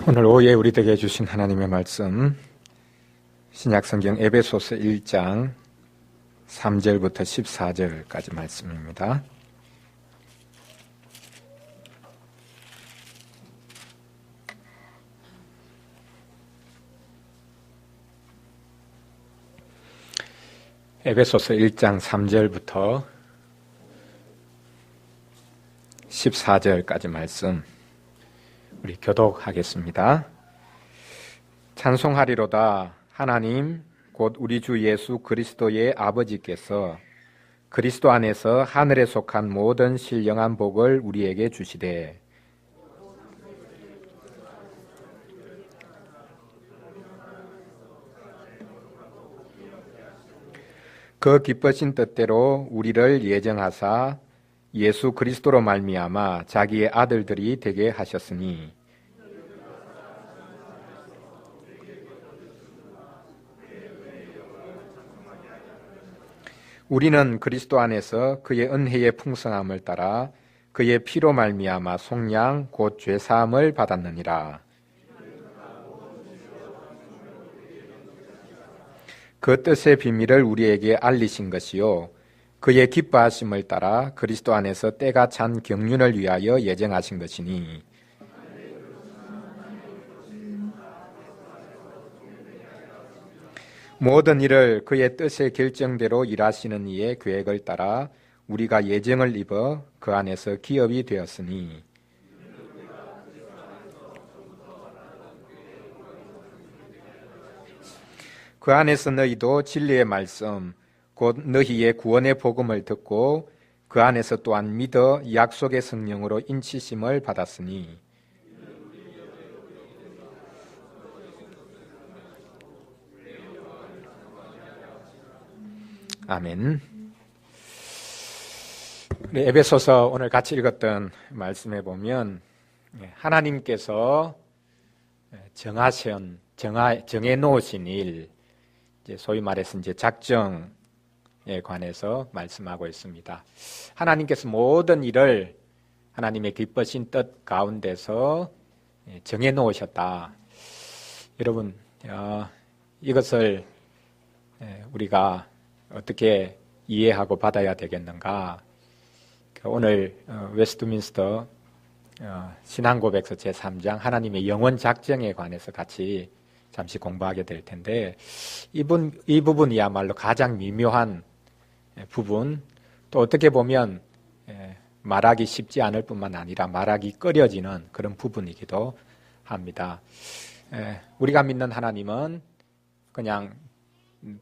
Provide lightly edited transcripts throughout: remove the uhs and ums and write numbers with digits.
오늘 오후에 우리에게 주신 하나님의 말씀, 신약성경 에베소서 1장 3절부터 14절까지 말씀입니다. 에베소서 1장 3절부터 14절까지 말씀 우리 교독하겠습니다. 찬송하리로다. 하나님 곧 우리 주 예수 그리스도의 아버지께서 그리스도 안에서 하늘에 속한 모든 신령한 복을 우리에게 주시되 그 기쁘신 뜻대로 우리를 예정하사 예수 그리스도로 말미암아 자기의 아들들이 되게 하셨으니 우리는 그리스도 안에서 그의 은혜의 풍성함을 따라 그의 피로 말미암아 속량 곧 죄사함을 받았느니라. 그 뜻의 비밀을 우리에게 알리신 것이요 그의 기뻐하심을 따라 그리스도 안에서 때가 찬 경륜을 위하여 예정하신 것이니 모든 일을 그의 뜻의 결정대로 일하시는 이의 계획을 따라 우리가 예정을 입어 그 안에서 기업이 되었으니 그 안에서 너희도 진리의 말씀 곧 너희의 구원의 복음을 듣고 그 안에서 또한 믿어 약속의 성령으로 인치심을 받았으니 아멘. 우리 에베소서 오늘 같이 읽었던 말씀에 보면 하나님께서 정해 놓으신 일, 소위 말해서 작정에 관해서 말씀하고 있습니다. 하나님께서 모든 일을 하나님의 기쁘신 뜻 가운데서 정해 놓으셨다. 여러분, 이것을 우리가 어떻게 이해하고 받아야 되겠는가? 오늘 웨스트민스터 신앙고백서 제3장 하나님의 영원 작정에 관해서 같이 잠시 공부하게 될 텐데 이 부분이야말로 가장 미묘한 부분, 또 어떻게 보면 말하기 쉽지 않을 뿐만 아니라 말하기 꺼려지는 그런 부분이기도 합니다. 우리가 믿는 하나님은 그냥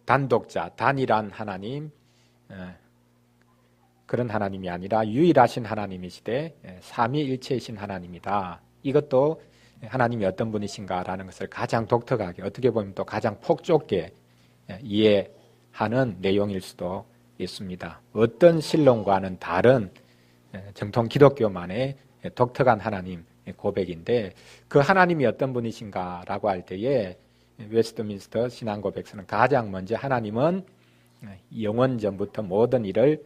단독자, 단일한 하나님, 그런 하나님이 아니라 유일하신 하나님이시되 삼위일체이신 하나님이다. 이것도 하나님이 어떤 분이신가라는 것을 가장 독특하게, 어떻게 보면 또 가장 폭좁게 이해하는 내용일 수도 있습니다. 어떤 신론과는 다른 정통 기독교만의 독특한 하나님 고백인데 그 하나님이 어떤 분이신가라고 할 때에 웨스트민스터 신앙고백서는 가장 먼저 하나님은 영원 전부터 모든 일을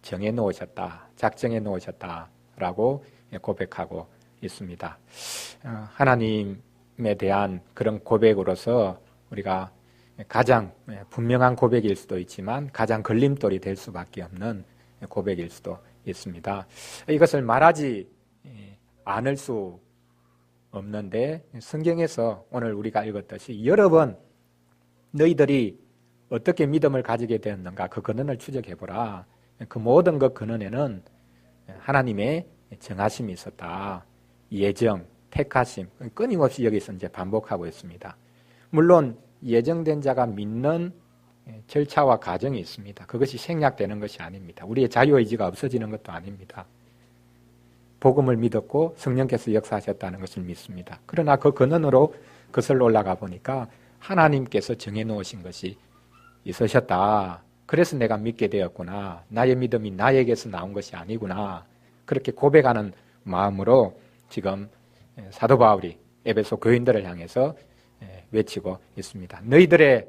정해 놓으셨다, 작정해 놓으셨다라고 고백하고 있습니다. 하나님에 대한 그런 고백으로서 우리가 가장 분명한 고백일 수도 있지만 가장 걸림돌이 될 수밖에 없는 고백일 수도 있습니다. 이것을 말하지 않을 수 없는데 성경에서 오늘 우리가 읽었듯이 여러 번 너희들이 어떻게 믿음을 가지게 되었는가 그 근원을 추적해보라. 그 모든 그 근원에는 하나님의 정하심이 있었다. 예정, 택하심, 끊임없이 여기서 이제 반복하고 있습니다. 물론 예정된 자가 믿는 절차와 과정이 있습니다. 그것이 생략되는 것이 아닙니다. 우리의 자유의지가 없어지는 것도 아닙니다. 복음을 믿었고 성령께서 역사하셨다는 것을 믿습니다. 그러나 그 근원으로 거슬러 올라가 보니까 하나님께서 정해놓으신 것이 있으셨다. 그래서 내가 믿게 되었구나. 나의 믿음이 나에게서 나온 것이 아니구나. 그렇게 고백하는 마음으로 지금 사도 바울이 에베소 교인들을 향해서 외치고 있습니다. 너희들의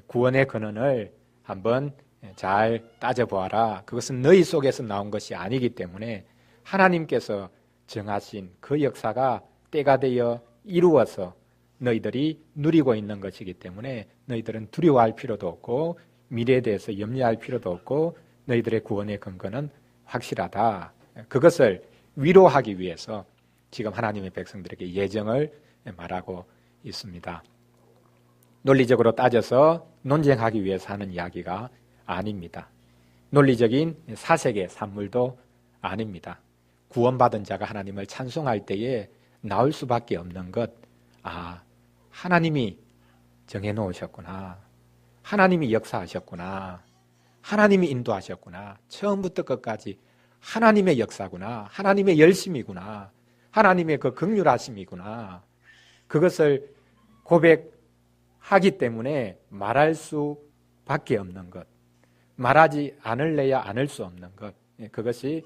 구원의 근원을 한번 잘 따져보아라. 그것은 너희 속에서 나온 것이 아니기 때문에 하나님께서 정하신 그 역사가 때가 되어 이루어서 너희들이 누리고 있는 것이기 때문에 너희들은 두려워할 필요도 없고 미래에 대해서 염려할 필요도 없고 너희들의 구원의 근거는 확실하다. 그것을 위로하기 위해서 지금 하나님의 백성들에게 예정을 말하고 있습니다. 논리적으로 따져서 논쟁하기 위해서 하는 이야기가 아닙니다. 논리적인 사색의 산물도 아닙니다. 구원받은 자가 하나님을 찬송할 때에 나올 수밖에 없는 것, 하나님이 정해놓으셨구나. 하나님이 역사하셨구나. 하나님이 인도하셨구나. 처음부터 끝까지 하나님의 역사구나. 하나님의 열심이구나. 하나님의 그 긍휼하심이구나. 그것을 고백하기 때문에 말할 수밖에 없는 것. 말하지 않을래야 않을 수 없는 것. 그것이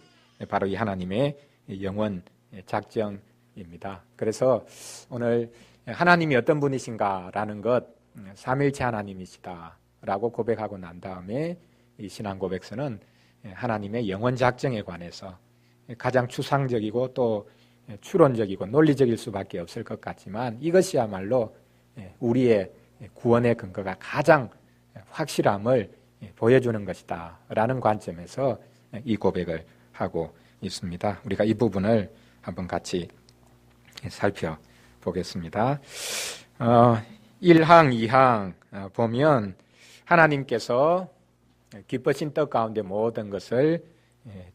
바로 이 하나님의 영원 작정입니다. 그래서 오늘 하나님이 어떤 분이신가라는 것, 삼일체 하나님이시다라고 고백하고 난 다음에 이 신앙 고백서는 하나님의 영원 작정에 관해서 가장 추상적이고 또 추론적이고 논리적일 수밖에 없을 것 같지만 이것이야말로 우리의 구원의 근거가 가장 확실함을 보여주는 것이다 라는 관점에서 이 고백을 하고 있습니다. 우리가 이 부분을 한번 같이 살펴보겠습니다. 1항, 2항 보면 하나님께서 기쁘신 떡 가운데 모든 것을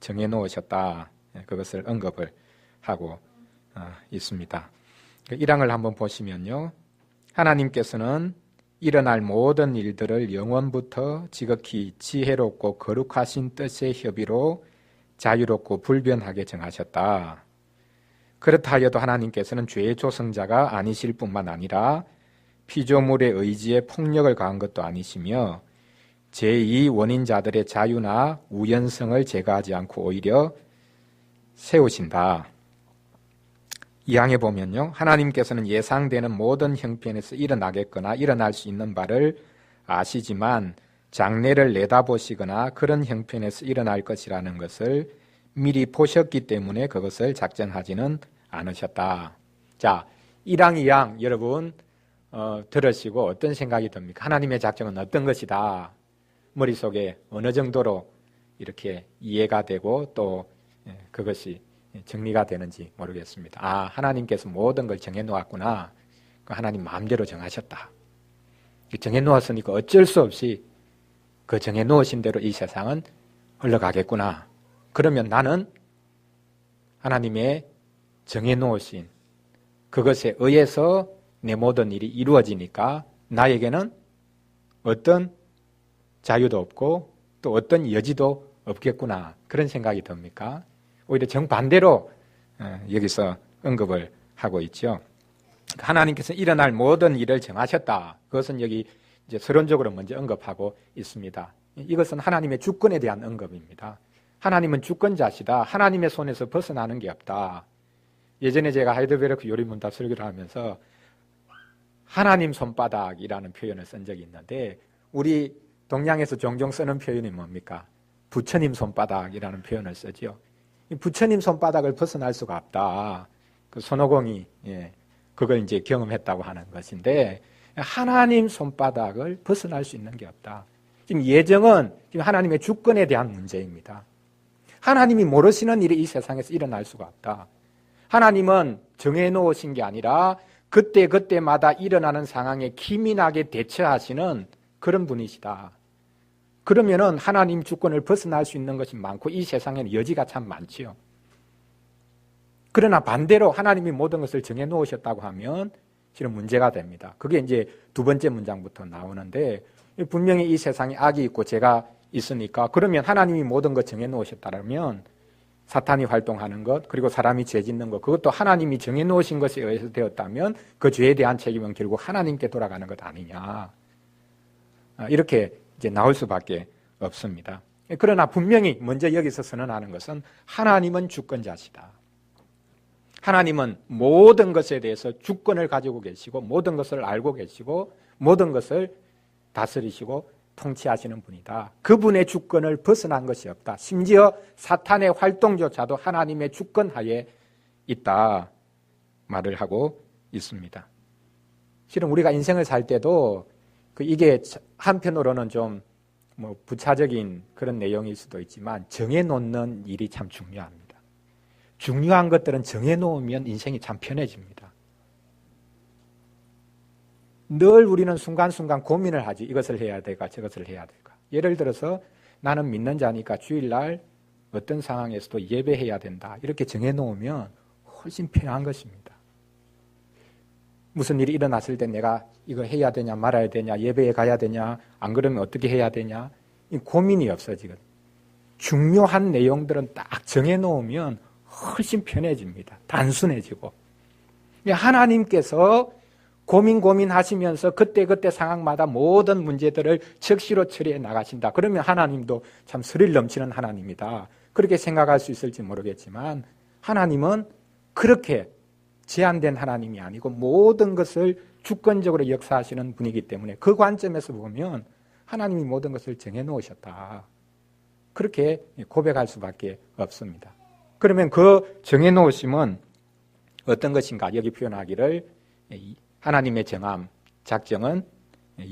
정해 놓으셨다. 그것을 언급을 하고 있습니다. 1항을 한번 보시면요. 하나님께서는 일어날 모든 일들을 영원부터 지극히 지혜롭고 거룩하신 뜻의 협의로 자유롭고 불변하게 정하셨다. 그렇다 하여도 하나님께서는 죄의 조성자가 아니실 뿐만 아니라 피조물의 의지에 폭력을 가한 것도 아니시며 제2 원인자들의 자유나 우연성을 제거하지 않고 오히려 세우신다. 2항에 보면요. 하나님께서는 예상되는 모든 형편에서 일어나겠거나 일어날 수 있는 바를 아시지만 장래를 내다보시거나 그런 형편에서 일어날 것이라는 것을 미리 보셨기 때문에 그것을 작정하지는 않으셨다. 자, 1항, 2항 여러분 들으시고 어떤 생각이 듭니까? 하나님의 작정은 어떤 것이다. 머릿속에 어느 정도로 이렇게 이해가 되고 또 그것이 정리가 되는지 모르겠습니다. 하나님께서 모든 걸 정해놓았구나. 하나님 마음대로 정하셨다. 정해놓았으니까 어쩔 수 없이 그 정해놓으신 대로 이 세상은 흘러가겠구나. 그러면 나는 하나님의 정해놓으신 그것에 의해서 내 모든 일이 이루어지니까 나에게는 어떤 자유도 없고 또 어떤 여지도 없겠구나. 그런 생각이 듭니까? 오히려 정반대로 여기서 언급을 하고 있죠. 하나님께서 일어날 모든 일을 정하셨다. 그것은 여기 이제 서론적으로 먼저 언급하고 있습니다. 이것은 하나님의 주권에 대한 언급입니다. 하나님은 주권자시다. 하나님의 손에서 벗어나는 게 없다. 예전에 제가 하이델베르크 요리문답 설교를 하면서 하나님 손바닥이라는 표현을 쓴 적이 있는데 우리 동양에서 종종 쓰는 표현이 뭡니까? 부처님 손바닥이라는 표현을 쓰죠. 부처님 손바닥을 벗어날 수가 없다. 그 손오공이 그걸 이제 경험했다고 하는 것인데 하나님 손바닥을 벗어날 수 있는 게 없다. 지금 예정은 지금 하나님의 주권에 대한 문제입니다. 하나님이 모르시는 일이 이 세상에서 일어날 수가 없다. 하나님은 정해놓으신 게 아니라 그때그때마다 일어나는 상황에 기민하게 대처하시는 그런 분이시다. 그러면은 하나님 주권을 벗어날 수 있는 것이 많고 이 세상에는 여지가 참 많지요. 그러나 반대로 하나님이 모든 것을 정해 놓으셨다고 하면 실은 문제가 됩니다. 그게 이제 두 번째 문장부터 나오는데 분명히 이 세상에 악이 있고 죄가 있으니까 그러면 하나님이 모든 것 정해 놓으셨다면 사탄이 활동하는 것 그리고 사람이 죄 짓는 것 그것도 하나님이 정해 놓으신 것에 의해서 되었다면 그 죄에 대한 책임은 결국 하나님께 돌아가는 것 아니냐. 이렇게 이제 나올 수밖에 없습니다. 그러나 분명히 먼저 여기서 선언하는 것은 하나님은 주권자시다. 하나님은 모든 것에 대해서 주권을 가지고 계시고 모든 것을 알고 계시고 모든 것을 다스리시고 통치하시는 분이다. 그분의 주권을 벗어난 것이 없다. 심지어 사탄의 활동조차도 하나님의 주권 하에 있다 말을 하고 있습니다. 실은 우리가 인생을 살 때도 이게 한편으로는 좀 부차적인 그런 내용일 수도 있지만 정해놓는 일이 참 중요합니다. 중요한 것들은 정해놓으면 인생이 참 편해집니다. 늘 우리는 순간순간 고민을 하지. 이것을 해야 될까 저것을 해야 될까. 예를 들어서 나는 믿는 자니까 주일날 어떤 상황에서도 예배해야 된다. 이렇게 정해놓으면 훨씬 편한 것입니다. 무슨 일이 일어났을 때 내가 이거 해야 되냐 말아야 되냐 예배에 가야 되냐 안 그러면 어떻게 해야 되냐 이 고민이 없어지거든요. 중요한 내용들은 딱 정해놓으면 훨씬 편해집니다. 단순해지고. 하나님께서 고민하시면서 그때그때 상황마다 모든 문제들을 즉시로 처리해 나가신다. 그러면 하나님도 참 스릴 넘치는 하나님이다. 그렇게 생각할 수 있을지 모르겠지만 하나님은 그렇게 제한된 하나님이 아니고 모든 것을 주권적으로 역사하시는 분이기 때문에 그 관점에서 보면 하나님이 모든 것을 정해놓으셨다. 그렇게 고백할 수밖에 없습니다. 그러면 그 정해놓으심은 어떤 것인가? 여기 표현하기를 하나님의 정함, 작정은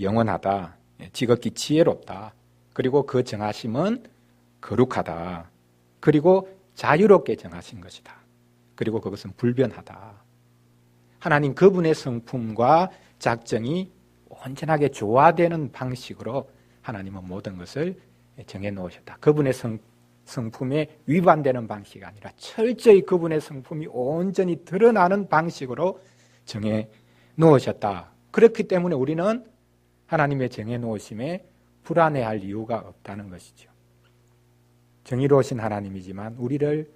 영원하다, 지극히 지혜롭다. 그리고 그 정하심은 거룩하다. 그리고 자유롭게 정하신 것이다. 그리고 그것은 불변하다. 하나님 그분의 성품과 작정이 온전하게 조화되는 방식으로 하나님은 모든 것을 정해놓으셨다. 그분의 성품에 위반되는 방식이 아니라 철저히 그분의 성품이 온전히 드러나는 방식으로 정해놓으셨다. 그렇기 때문에 우리는 하나님의 정해놓으심에 불안해할 이유가 없다는 것이죠. 정의로우신 하나님이지만 우리를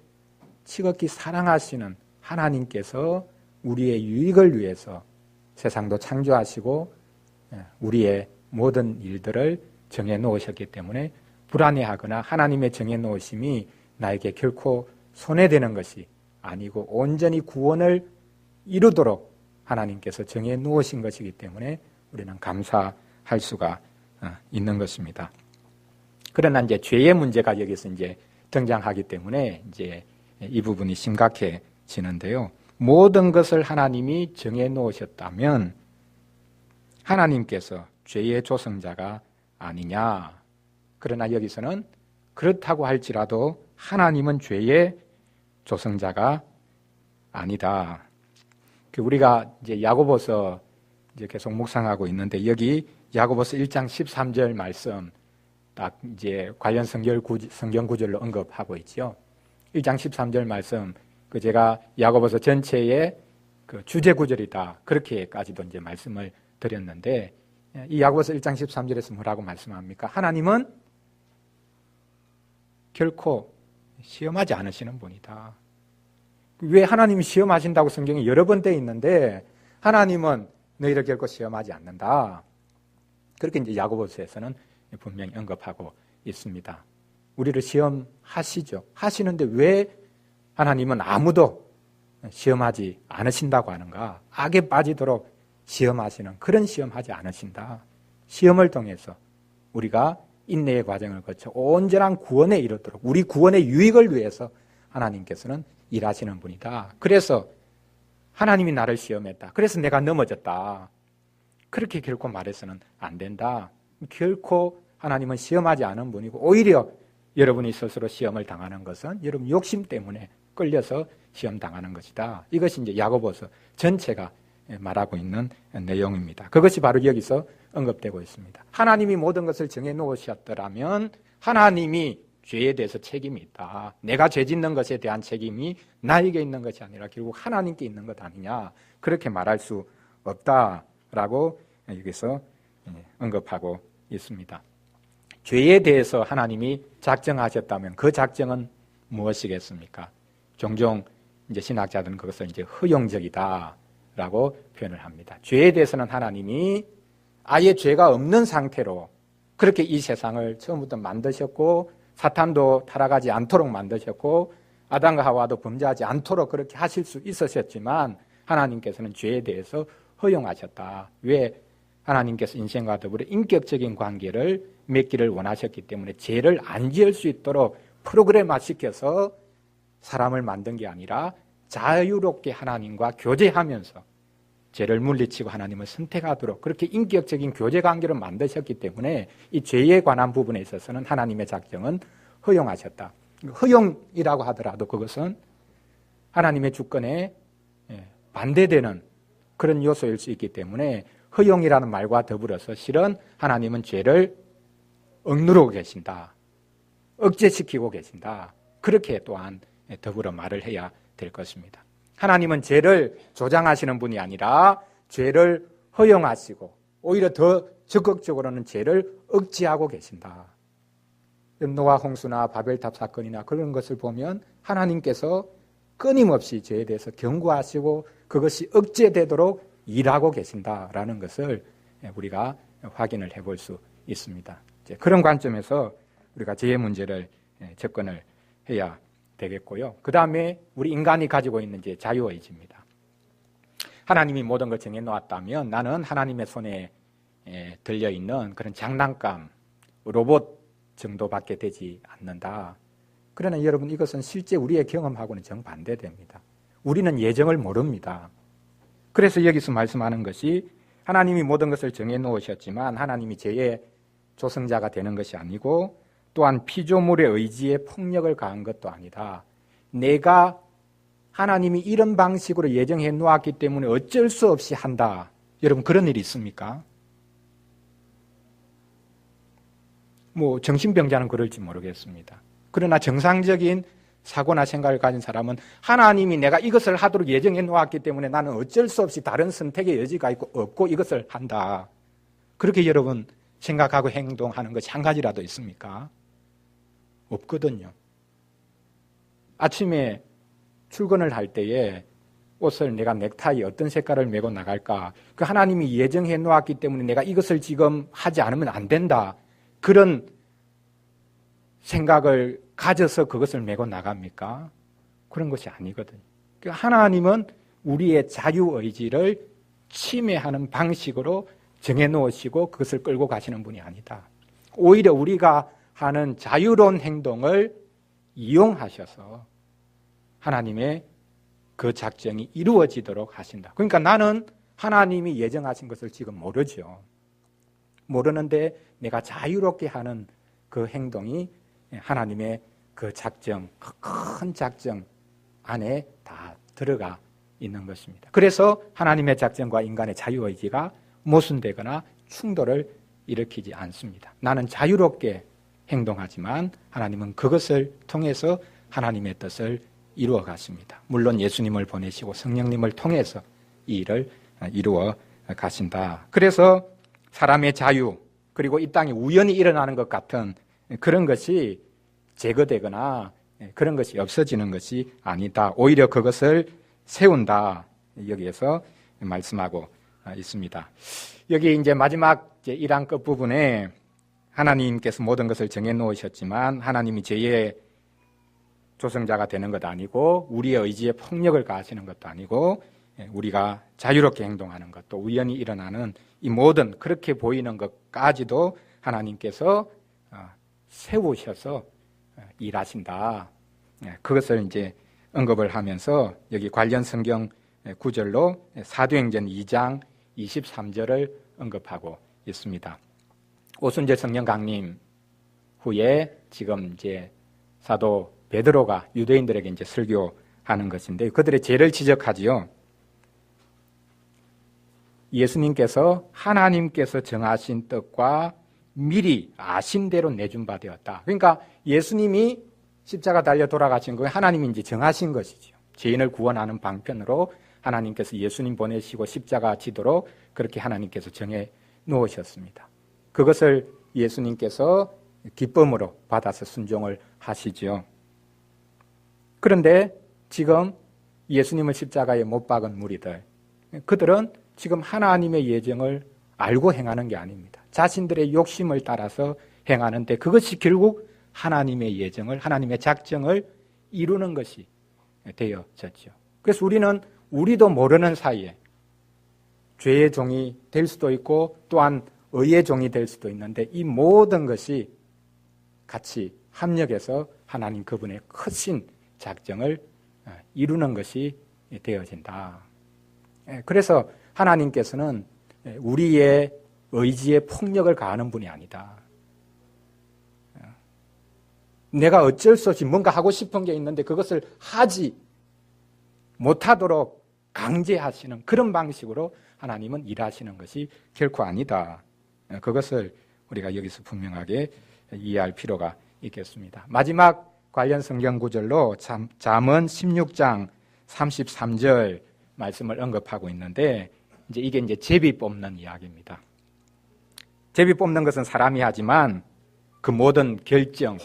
지극히 사랑하시는 하나님께서 우리의 유익을 위해서 세상도 창조하시고 우리의 모든 일들을 정해놓으셨기 때문에 불안해하거나 하나님의 정해놓으심이 나에게 결코 손해되는 것이 아니고 온전히 구원을 이루도록 하나님께서 정해놓으신 것이기 때문에 우리는 감사할 수가 있는 것입니다. 그러나 이제 죄의 문제가 여기서 이제 등장하기 때문에 이제 이 부분이 심각해지는데요. 모든 것을 하나님이 정해놓으셨다면 하나님께서 죄의 조성자가 아니냐. 그러나 여기서는 그렇다고 할지라도 하나님은 죄의 조성자가 아니다. 우리가 이제 야고보서 이제 계속 묵상하고 있는데 여기 야고보서 1장 13절 말씀 딱 이제 관련 성경 구절로 언급하고 있죠. 1장 13절 말씀 제가 야고보서 전체의 그 주제 구절이다. 그렇게까지도 이제 말씀을 드렸는데 이 야고보서 1장 13절에서 뭐라고 말씀합니까? 하나님은 결코 시험하지 않으시는 분이다. 왜 하나님이 시험하신다고 성경에 여러 번 되어 있는데 하나님은 너희를 결코 시험하지 않는다. 그렇게 이제 야고보서에서는 분명히 언급하고 있습니다. 우리를 시험하시죠. 하시는데 왜 하나님은 아무도 시험하지 않으신다고 하는가? 악에 빠지도록 시험하시는 그런 시험하지 않으신다. 시험을 통해서 우리가 인내의 과정을 거쳐 온전한 구원에 이르도록 우리 구원의 유익을 위해서 하나님께서는 일하시는 분이다. 그래서 하나님이 나를 시험했다. 그래서 내가 넘어졌다. 그렇게 결코 말해서는 안 된다. 결코 하나님은 시험하지 않은 분이고 오히려 여러분이 스스로 시험을 당하는 것은 여러분 욕심 때문에 끌려서 시험 당하는 것이다. 이것이 이제 야고보서 전체가 말하고 있는 내용입니다. 그것이 바로 여기서 언급되고 있습니다. 하나님이 모든 것을 정해 놓으셨더라면 하나님이 죄에 대해서 책임이 있다. 내가 죄 짓는 것에 대한 책임이 나에게 있는 것이 아니라 결국 하나님께 있는 것 아니냐. 그렇게 말할 수 없다라고 여기서 언급하고 있습니다. 죄에 대해서 하나님이 작정하셨다면 그 작정은 무엇이겠습니까? 종종 이제 신학자들은 그것을 이제 허용적이다라고 표현을 합니다. 죄에 대해서는 하나님이 아예 죄가 없는 상태로 그렇게 이 세상을 처음부터 만드셨고 사탄도 타락하지 않도록 만드셨고 아담과 하와도 범죄하지 않도록 그렇게 하실 수 있으셨지만 하나님께서는 죄에 대해서 허용하셨다. 왜? 하나님께서 인생과 더불어 인격적인 관계를 맺기를 원하셨기 때문에 죄를 안 지을 수 있도록 프로그램화시켜서 사람을 만든 게 아니라 자유롭게 하나님과 교제하면서 죄를 물리치고 하나님을 선택하도록 그렇게 인격적인 교제 관계를 만드셨기 때문에 이 죄에 관한 부분에 있어서는 하나님의 작정은 허용하셨다. 허용이라고 하더라도 그것은 하나님의 주권에 반대되는 그런 요소일 수 있기 때문에 허용이라는 말과 더불어서 실은 하나님은 죄를 억누르고 계신다. 억제시키고 계신다. 그렇게 또한 더불어 말을 해야 될 것입니다. 하나님은 죄를 조장하시는 분이 아니라 죄를 허용하시고 오히려 더 적극적으로는 죄를 억제하고 계신다. 노아 홍수나 바벨탑 사건이나 그런 것을 보면 하나님께서 끊임없이 죄에 대해서 경고하시고 그것이 억제되도록 일하고 계신다라는 것을 우리가 확인을 해볼 수 있습니다. 그런 관점에서 우리가 죄의 문제를 접근을 해야 되겠고요. 그 다음에 우리 인간이 가지고 있는 이제 자유의지입니다. 하나님이 모든 걸 정해놓았다면 나는 하나님의 손에 들려있는 그런 장난감, 로봇 정도밖에 되지 않는다. 그러나 여러분 이것은 실제 우리의 경험하고는 정반대됩니다. 우리는 예정을 모릅니다. 그래서 여기서 말씀하는 것이 하나님이 모든 것을 정해놓으셨지만 하나님이 죄의 조성자가 되는 것이 아니고 또한 피조물의 의지에 폭력을 가한 것도 아니다. 내가 하나님이 이런 방식으로 예정해 놓았기 때문에 어쩔 수 없이 한다. 여러분 그런 일이 있습니까? 뭐 정신병자는 그럴지 모르겠습니다. 그러나 정상적인 사고나 생각을 가진 사람은 하나님이 내가 이것을 하도록 예정해 놓았기 때문에 나는 어쩔 수 없이 다른 선택의 여지가 없고 이것을 한다. 그렇게 여러분 생각하고 행동하는 것이 한 가지라도 있습니까? 없거든요. 아침에 출근을 할 때에 옷을 내가 넥타이 어떤 색깔을 메고 나갈까? 그 하나님이 예정해 놓았기 때문에 내가 이것을 지금 하지 않으면 안 된다. 그런 생각을 가져서 그것을 메고 나갑니까? 그런 것이 아니거든요. 하나님은 우리의 자유의지를 침해하는 방식으로 정해놓으시고 그것을 끌고 가시는 분이 아니다. 오히려 우리가 하는 자유로운 행동을 이용하셔서 하나님의 그 작정이 이루어지도록 하신다. 그러니까 나는 하나님이 예정하신 것을 지금 모르죠. 모르는데 내가 자유롭게 하는 그 행동이 하나님의 그 작정, 그 큰 작정 안에 다 들어가 있는 것입니다. 그래서 하나님의 작정과 인간의 자유의지가 모순되거나 충돌을 일으키지 않습니다. 나는 자유롭게 행동하지만 하나님은 그것을 통해서 하나님의 뜻을 이루어 가십니다. 물론 예수님을 보내시고 성령님을 통해서 이 일을 이루어 가신다. 그래서 사람의 자유 그리고 이 땅에 우연히 일어나는 것 같은 그런 것이 제거되거나 그런 것이 없어지는 것이 아니다. 오히려 그것을 세운다. 여기에서 말씀하고 있습니다. 여기 이제 마지막 1장 끝부분에 하나님께서 모든 것을 정해 놓으셨지만 하나님이 죄의 조성자가 되는 것 아니고 우리의 의지에 폭력을 가하시는 것도 아니고 우리가 자유롭게 행동하는 것도 우연히 일어나는 이 모든 그렇게 보이는 것까지도 하나님께서 세우셔서 일하신다. 그것을 이제 언급을 하면서 여기 관련 성경 구절로 사도행전 2장 23절을 언급하고 있습니다. 오순절 성령 강림 후에 지금 이제 사도 베드로가 유대인들에게 이제 설교하는 것인데 그들의 죄를 지적하지요. 예수님께서 하나님께서 정하신 뜻과 미리 아신 대로 내준 바 되었다. 그러니까 예수님이 십자가 달려 돌아가신 거 하나님이 이제 정하신 것이죠. 죄인을 구원하는 방편으로 하나님께서 예수님 보내시고 십자가 지도록 그렇게 하나님께서 정해 놓으셨습니다. 그것을 예수님께서 기쁨으로 받아서 순종을 하시죠. 그런데 지금 예수님을 십자가에 못 박은 무리들, 그들은 지금 하나님의 예정을 알고 행하는 게 아닙니다. 자신들의 욕심을 따라서 행하는데 그것이 결국 하나님의 예정을, 하나님의 작정을 이루는 것이 되어졌죠. 그래서 우리도 모르는 사이에 죄의 종이 될 수도 있고 또한 의의 종이 될 수도 있는데 이 모든 것이 같이 합력해서 하나님 그분의 크신 작정을 이루는 것이 되어진다. 그래서 하나님께서는 우리의 의지에 폭력을 가하는 분이 아니다. 내가 어쩔 수 없이 뭔가 하고 싶은 게 있는데 그것을 하지 못하도록 강제하시는 그런 방식으로 하나님은 일하시는 것이 결코 아니다. 그것을 우리가 여기서 분명하게 이해할 필요가 있겠습니다. 마지막 관련 성경 구절로 잠언 16장 33절 말씀을 언급하고 있는데 이게 이제 제비 뽑는 이야기입니다. 제비 뽑는 것은 사람이 하지만 그 모든 결정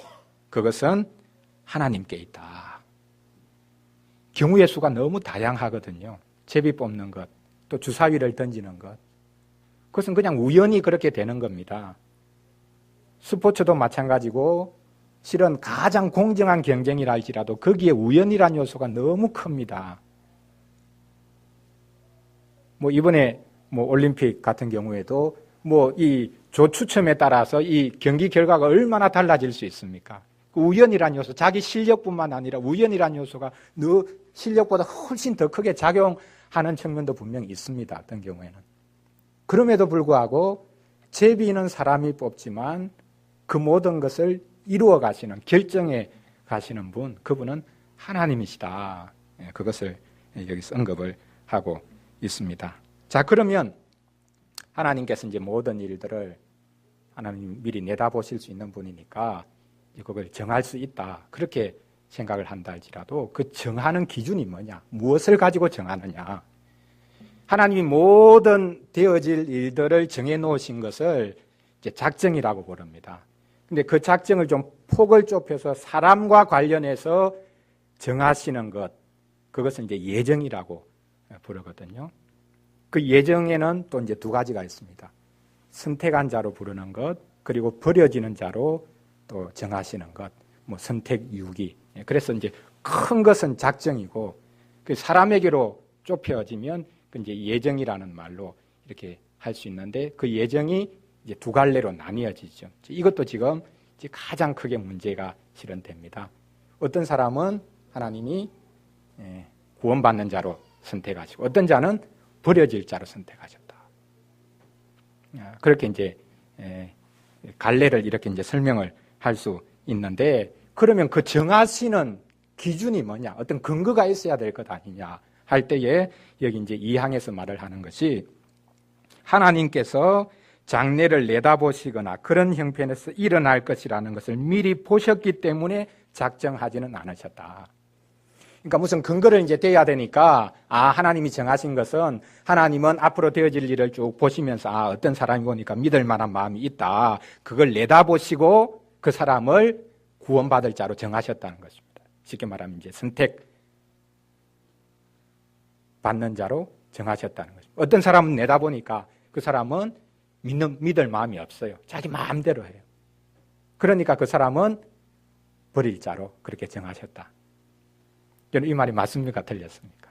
그것은 하나님께 있다. 경우의 수가 너무 다양하거든요. 제비 뽑는 것, 또 주사위를 던지는 것. 그것은 그냥 우연히 그렇게 되는 겁니다. 스포츠도 마찬가지고 실은 가장 공정한 경쟁이라 할지라도 거기에 우연이라는 요소가 너무 큽니다. 이번에 올림픽 같은 경우에도 이 조 추첨에 따라서 이 경기 결과가 얼마나 달라질 수 있습니까? 그 우연이라는 요소, 자기 실력뿐만 아니라 우연이라는 요소가 너 실력보다 훨씬 더 크게 작용하는 측면도 분명히 있습니다. 어떤 경우에는. 그럼에도 불구하고 제비는 사람이 뽑지만 그 모든 것을 이루어 가시는, 결정해 가시는 분, 그분은 하나님이시다. 그것을 여기서 언급을 하고 있습니다. 자, 그러면 하나님께서 이제 모든 일들을 하나님 미리 내다보실 수 있는 분이니까 그걸 정할 수 있다. 그렇게 생각을 한다 할지라도 그 정하는 기준이 뭐냐? 무엇을 가지고 정하느냐? 하나님이 모든 되어질 일들을 정해 놓으신 것을 이제 작정이라고 부릅니다. 근데 그 작정을 좀 폭을 좁혀서 사람과 관련해서 정하시는 것, 그것은 이제 예정이라고 부르거든요. 그 예정에는 또 이제 두 가지가 있습니다. 선택한 자로 부르는 것, 그리고 버려지는 자로 또 정하시는 것, 선택 유기. 그래서 이제 큰 것은 작정이고, 그 사람에게로 좁혀지면 그 이제 예정이라는 말로 이렇게 할 수 있는데, 그 예정이 이제 두 갈래로 나뉘어지죠. 이것도 지금 이제 가장 크게 문제가 실현됩니다. 어떤 사람은 하나님이 구원받는 자로 선택하시고, 어떤 자는 버려질 자로 선택하셨다. 그렇게 이제 갈래를 이렇게 이제 설명을 할 수 있는데, 그러면 그 정하시는 기준이 뭐냐? 어떤 근거가 있어야 될 것 아니냐? 할 때에 여기 이제 2항에서 말을 하는 것이 하나님께서 장래를 내다보시거나 그런 형편에서 일어날 것이라는 것을 미리 보셨기 때문에 작정하지는 않으셨다. 그러니까 무슨 근거를 이제 대야 되니까, 하나님이 정하신 것은 하나님은 앞으로 되어질 일을 쭉 보시면서, 어떤 사람이 보니까 믿을 만한 마음이 있다. 그걸 내다보시고 그 사람을 구원받을 자로 정하셨다는 것입니다. 쉽게 말하면 이제 선택 받는 자로 정하셨다는 것입니다. 어떤 사람은 내다보니까 그 사람은 믿을 마음이 없어요. 자기 마음대로 해요. 그러니까 그 사람은 버릴 자로 그렇게 정하셨다. 저는 이 말이 맞습니까? 틀렸습니까?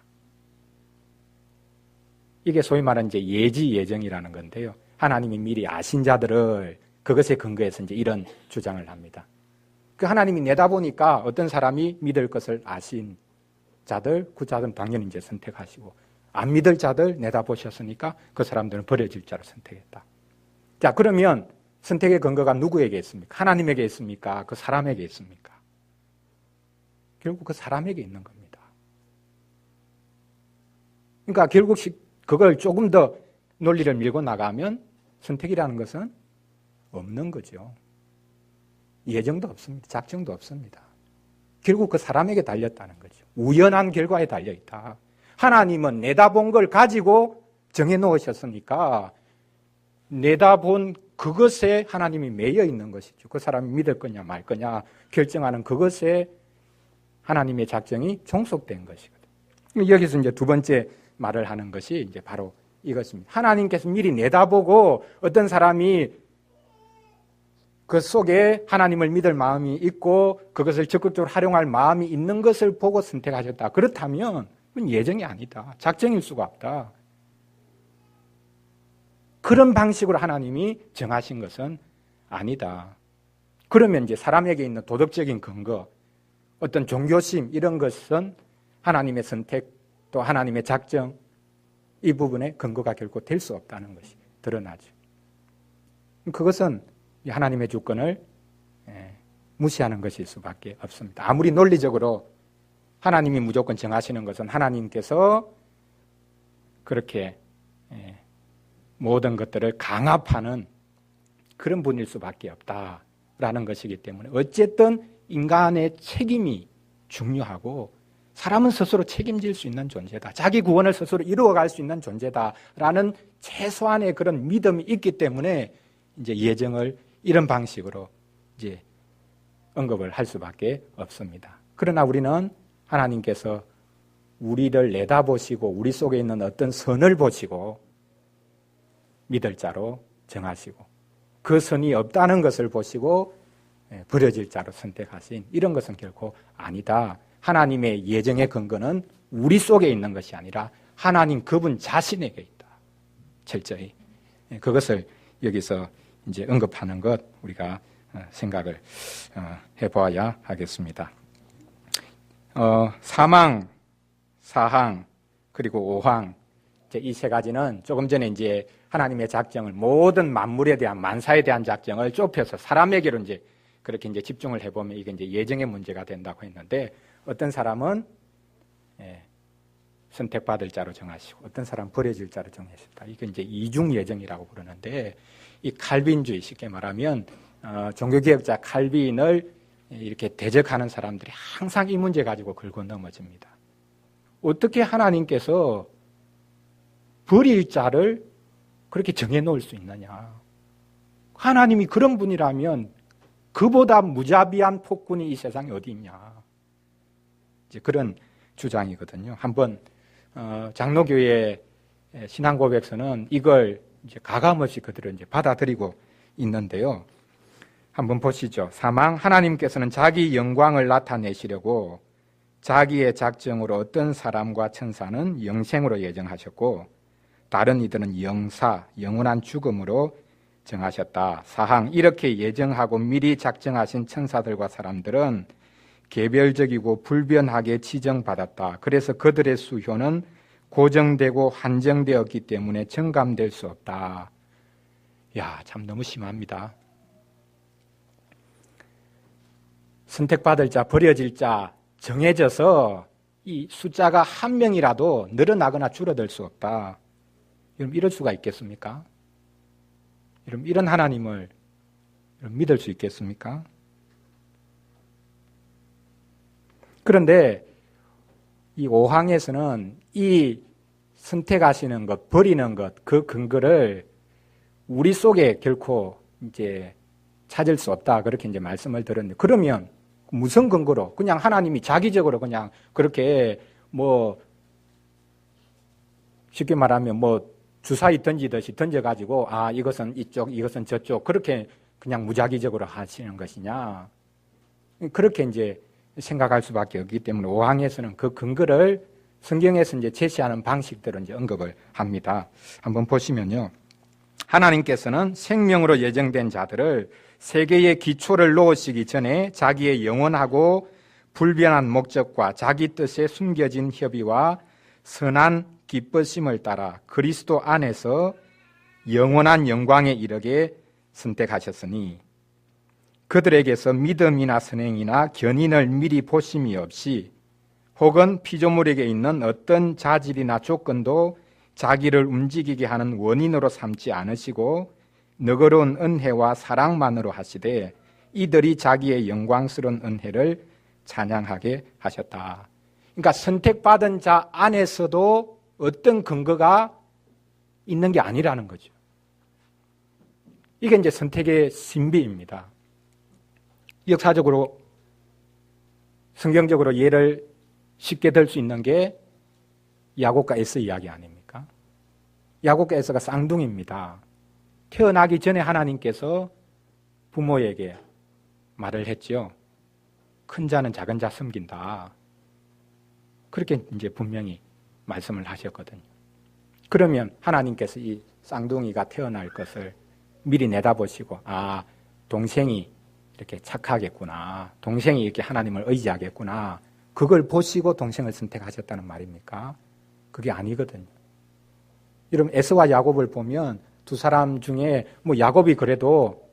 이게 소위 말하는 이제 예지 예정이라는 건데요. 하나님이 미리 아신 자들을 그것에 근거해서 이제 이런 주장을 합니다. 그 하나님이 내다보니까 어떤 사람이 믿을 것을 아신 자들, 그 자들은 당연히 이제 선택하시고, 안 믿을 자들 내다보셨으니까 그 사람들은 버려질 자로 선택했다. 자, 그러면 선택의 근거가 누구에게 있습니까? 하나님에게 있습니까? 그 사람에게 있습니까? 결국 그 사람에게 있는 겁니다. 그러니까 결국 그걸 조금 더 논리를 밀고 나가면 선택이라는 것은 없는 거죠. 예정도 없습니다. 작정도 없습니다. 결국 그 사람에게 달렸다는 거죠. 우연한 결과에 달려있다. 하나님은 내다본 걸 가지고 정해놓으셨으니까 내다본 그것에 하나님이 매여 있는 것이죠. 그 사람이 믿을 거냐 말 거냐 결정하는 그것에 하나님의 작정이 종속된 것이거든요. 여기서 이제 두 번째 말을 하는 것이 이제 바로 이것입니다. 하나님께서 미리 내다보고 어떤 사람이 그 속에 하나님을 믿을 마음이 있고 그것을 적극적으로 활용할 마음이 있는 것을 보고 선택하셨다. 그렇다면 그건 예정이 아니다. 작정일 수가 없다. 그런 방식으로 하나님이 정하신 것은 아니다. 그러면 이제 사람에게 있는 도덕적인 근거, 어떤 종교심 이런 것은 하나님의 선택 또 하나님의 작정 이 부분에 근거가 결코 될 수 없다는 것이 드러나죠. 그것은 하나님의 주권을 무시하는 것일 수밖에 없습니다. 아무리 논리적으로 하나님이 무조건 정하시는 것은 하나님께서 그렇게 모든 것들을 강압하는 그런 분일 수밖에 없다라는 것이기 때문에 어쨌든 인간의 책임이 중요하고 사람은 스스로 책임질 수 있는 존재다. 자기 구원을 스스로 이루어갈 수 있는 존재다라는 최소한의 그런 믿음이 있기 때문에 이제 예정을 이런 방식으로 이제 언급을 할 수밖에 없습니다. 그러나 우리는 하나님께서 우리를 내다보시고 우리 속에 있는 어떤 선을 보시고 믿을 자로 정하시고 그 선이 없다는 것을 보시고 버려질 자로 선택하신 이런 것은 결코 아니다. 하나님의 예정의 근거는 우리 속에 있는 것이 아니라 하나님 그분 자신에게 있다. 철저히 그것을 여기서 이제 언급하는 것 우리가 생각을 해보아야 하겠습니다. 사망, 사항, 그리고 오항 이 세 가지는 조금 전에 이제 하나님의 작정을 모든 만물에 대한 만사에 대한 작정을 좁혀서 사람에게로 이제 그렇게 이제 집중을 해보면 이게 이제 예정의 문제가 된다고 했는데 어떤 사람은 선택받을 자로 정하시고 어떤 사람은 버려질 자로 정하셨다. 이게 이제 이중 예정이라고 부르는데 이 칼빈주의 쉽게 말하면 종교개혁자 칼빈을 이렇게 대적하는 사람들이 항상 이 문제 가지고 긁고 넘어집니다. 어떻게 하나님께서 버릴 자를 그렇게 정해놓을 수 있느냐. 하나님이 그런 분이라면 그보다 무자비한 폭군이 이 세상에 어디 있냐. 이제 그런 주장이거든요. 한번 장로교회 신앙고백서는 이걸 이제 가감없이 그들은 이제 받아들이고 있는데요. 한번 보시죠. 사망, 하나님께서는 자기 영광을 나타내시려고 자기의 작정으로 어떤 사람과 천사는 영생으로 예정하셨고 다른 이들은 영사, 영원한 죽음으로 정하셨다. 사항, 이렇게 예정하고 미리 작정하신 천사들과 사람들은 개별적이고 불변하게 지정받았다. 그래서 그들의 수효는 고정되고 한정되었기 때문에 정감될 수 없다. 야, 참 너무 심합니다. 선택받을 자, 버려질 자 정해져서 이 숫자가 한 명이라도 늘어나거나 줄어들 수 없다. 여러분 이럴 수가 있겠습니까? 여러분 이런 하나님을 여러분 믿을 수 있겠습니까? 그런데 이 5항에서는 이 선택하시는 것, 버리는 것, 그 근거를 우리 속에 결코 이제 찾을 수 없다. 그렇게 이제 말씀을 드렸는데, 그러면 무슨 근거로? 그냥 하나님이 자기적으로 그냥 그렇게 뭐 쉽게 말하면 뭐 주사위 던지듯이 던져가지고 이것은 이쪽, 이것은 저쪽 그렇게 그냥 무작위적으로 하시는 것이냐? 그렇게 이제 생각할 수밖에 없기 때문에 5항에서는 그 근거를 성경에서 이제 제시하는 방식대로 이제 언급을 합니다. 한번 보시면요. 하나님께서는 생명으로 예정된 자들을 세계의 기초를 놓으시기 전에 자기의 영원하고 불변한 목적과 자기 뜻에 숨겨진 협의와 선한 기쁘심을 따라 그리스도 안에서 영원한 영광에 이르게 선택하셨으니 그들에게서 믿음이나 선행이나 견인을 미리 보심이 없이 혹은 피조물에게 있는 어떤 자질이나 조건도 자기를 움직이게 하는 원인으로 삼지 않으시고 너그러운 은혜와 사랑만으로 하시되 이들이 자기의 영광스러운 은혜를 찬양하게 하셨다. 그러니까 선택받은 자 안에서도 어떤 근거가 있는 게 아니라는 거죠. 이게 이제 선택의 신비입니다. 역사적으로 성경적으로 예를 쉽게 들 수 있는 게 야곱과 에서 이야기 아닙니까? 야곱과 에서가 쌍둥이입니다. 태어나기 전에 하나님께서 부모에게 말을 했죠. 큰 자는 작은 자 섬긴다. 그렇게 이제 분명히 말씀을 하셨거든요. 그러면 하나님께서 이 쌍둥이가 태어날 것을 미리 내다보시고 동생이 이렇게 착하겠구나. 동생이 이렇게 하나님을 의지하겠구나. 그걸 보시고 동생을 선택하셨다는 말입니까? 그게 아니거든요. 여러분 에서와 야곱을 보면 두 사람 중에 뭐 야곱이 그래도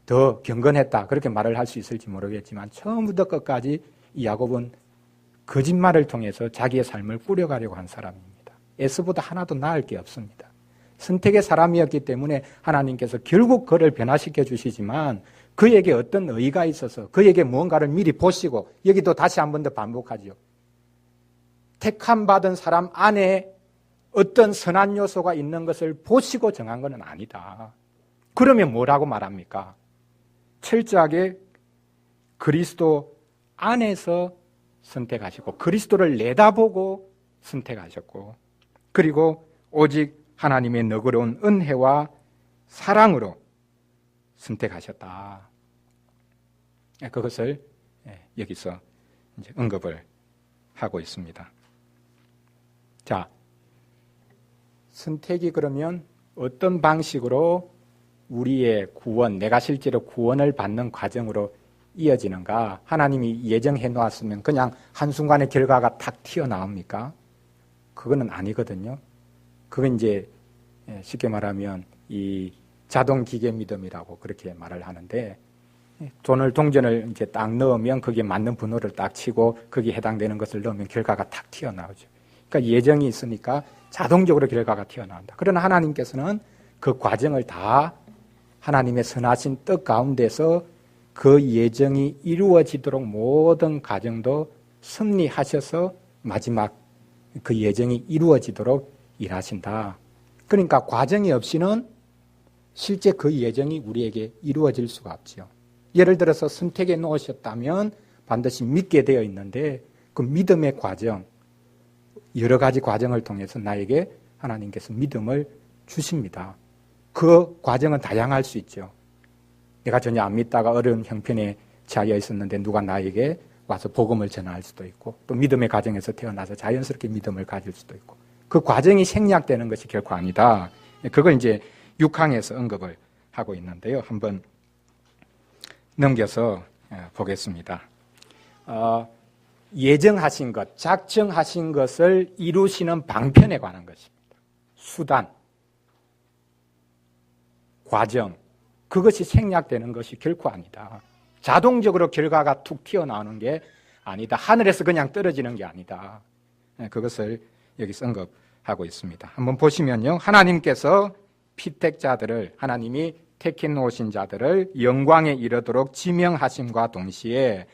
더 경건했다 그렇게 말을 할 수 있을지 모르겠지만 처음부터 끝까지 이 야곱은 거짓말을 통해서 자기의 삶을 꾸려가려고 한 사람입니다. 에서보다 하나도 나을 게 없습니다. 선택의 사람이었기 때문에 하나님께서 결국 그를 변화시켜 주시지만 그에게 어떤 의의가 있어서 그에게 무언가를 미리 보시고 여기도 다시 한 번 더 반복하죠. 택함 받은 사람 안에 어떤 선한 요소가 있는 것을 보시고 정한 것은 아니다. 그러면 뭐라고 말합니까? 철저하게 그리스도 안에서 선택하시고 그리스도를 내다보고 선택하셨고 그리고 오직 하나님의 너그러운 은혜와 사랑으로 선택하셨다. 그것을 여기서 이제 언급을 하고 있습니다. 자, 선택이 그러면 어떤 방식으로 우리의 구원, 내가 실제로 구원을 받는 과정으로 이어지는가? 하나님이 예정해 놓았으면 그냥 한순간에 결과가 탁 튀어나옵니까? 그거는 아니거든요. 그건 이제 쉽게 말하면 이 자동 기계 믿음이라고 그렇게 말을 하는데 동전을 이제 딱 넣으면 거기에 맞는 번호를 딱 치고 거기에 해당되는 것을 넣으면 결과가 탁 튀어나오죠. 그러니까 예정이 있으니까 자동적으로 결과가 튀어나온다. 그러나 하나님께서는 그 과정을 다 하나님의 선하신 뜻 가운데서 그 예정이 이루어지도록 모든 과정도 섭리하셔서 마지막 그 예정이 이루어지도록 일하신다. 그러니까 과정이 없이는 실제 그 예정이 우리에게 이루어질 수가 없죠. 예를 들어서 선택해 놓으셨다면 반드시 믿게 되어 있는데 그 믿음의 과정, 여러 가지 과정을 통해서 나에게 하나님께서 믿음을 주십니다. 그 과정은 다양할 수 있죠. 내가 전혀 안 믿다가 어려운 형편에 처해 있었는데 누가 나에게 와서 복음을 전할 수도 있고 또 믿음의 과정에서 태어나서 자연스럽게 믿음을 가질 수도 있고 그 과정이 생략되는 것이 결코 아니다. 그걸 이제 6항에서 언급을 하고 있는데요. 한번 넘겨서 보겠습니다. 예정하신 것, 작정하신 것을 이루시는 방편에 관한 것입니다. 수단, 과정, 그것이 생략되는 것이 결코 아니다. 자동적으로 결과가 툭 튀어나오는 게 아니다. 하늘에서 그냥 떨어지는 게 아니다. 그것을 여기서 언급하고 있습니다. 한번 보시면요. 하나님께서 피택자들을, 하나님이 택해 놓으신 자들을 영광에 이르도록 지명하심과 동시에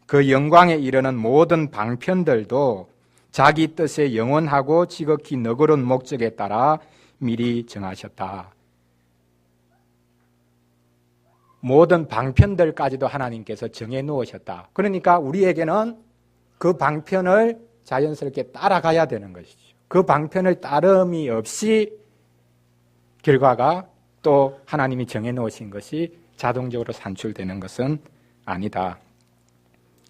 그 영광에 이르는 모든 방편들도 자기 뜻에 영원하고 지극히 너그러운 목적에 따라 미리 정하셨다. 모든 방편들까지도 하나님께서 정해 놓으셨다. 그러니까 우리에게는 그 방편을 자연스럽게 따라가야 되는 것이죠. 그 방편을 따름이 없이 결과가 또 하나님이 정해 놓으신 것이 자동적으로 산출되는 것은 아니다.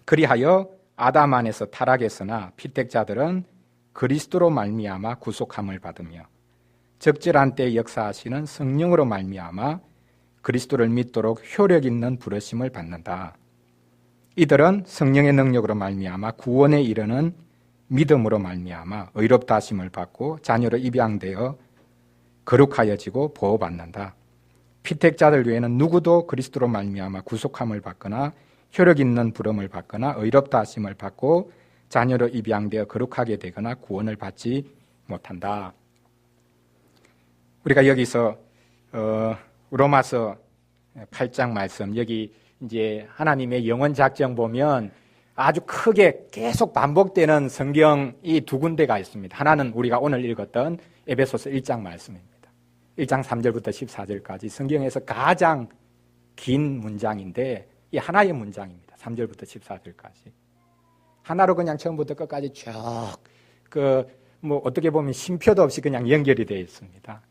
그리하여 아담 안에서 타락했으나 피택자들은 그리스도로 말미암아 구속함을 받으며 적절한 때에 역사하시는 성령으로 말미암아 그리스도를 믿도록 효력 있는 부르심을 받는다. 이들은 성령의 능력으로 말미암아 구원에 이르는 믿음으로 말미암아 의롭다 하심을 받고 자녀로 입양되어 거룩하여지고 보호받는다. 피택자들 외에는 누구도 그리스도로 말미암아 구속함을 받거나 효력 있는 부름을 받거나 의롭다 하심을 받고 자녀로 입양되어 거룩하게 되거나 구원을 받지 못한다. 우리가 여기서 로마서 8장 말씀, 여기 이제 하나님의 영원 작정 보면 아주 크게 계속 반복되는 성경이 두 군데가 있습니다. 하나는 우리가 오늘 읽었던 에베소서 1장 말씀입니다. 1장 3절부터 14절까지 성경에서 가장 긴 문장인데 이 하나의 문장입니다. 3절부터 14절까지. 하나로 그냥 처음부터 끝까지 쭉 어떻게 보면 쉼표도 없이 그냥 연결이 되어 있습니다.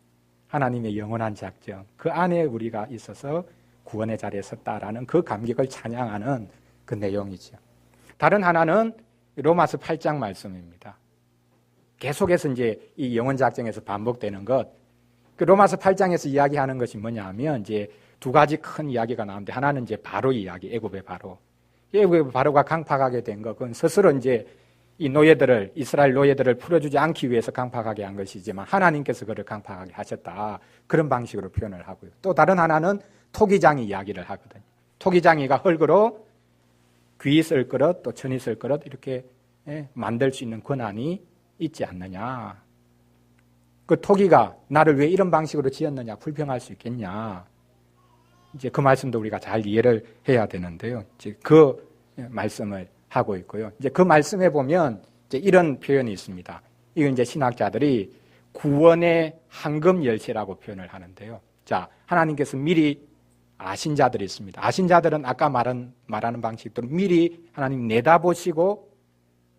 하나님의 영원한 작정, 그 안에 우리가 있어서 구원의 자리에 섰다라는 그 감격을 찬양하는 그 내용이죠. 다른 하나는 로마서 8장 말씀입니다. 계속해서 이제 이 영원 작정에서 반복되는 것. 그 로마서 8장에서 이야기하는 것이 뭐냐 하면 이제 두 가지 큰 이야기가 나오는데 하나는 이제 바로 이야기, 애굽의 바로. 애굽의 바로가 강팍하게 된 것, 그건 스스로 이제 이 노예들을, 이스라엘 노예들을 풀어주지 않기 위해서 강팍하게 한 것이지만 하나님께서 그를 강팍하게 하셨다. 그런 방식으로 표현을 하고요. 또 다른 하나는 토기장이 이야기를 하거든요. 토기장이가 흙으로 귀 쓸 그릇, 또 천이 쓸 그릇 이렇게 만들 수 있는 권한이 있지 않느냐. 그 토기가 나를 왜 이런 방식으로 지었느냐 불평할 수 있겠냐. 이제 그 말씀도 우리가 잘 이해를 해야 되는데요. 이제 그 말씀을 하고 있고요. 이제 그 말씀에 보면 이제 이런 표현이 있습니다. 이건 이제 신학자들이 구원의 황금 열쇠라고 표현을 하는데요. 자, 하나님께서 미리 아신 자들이 있습니다. 아신 자들은 아까 말하는 방식대로 미리 하나님 내다보시고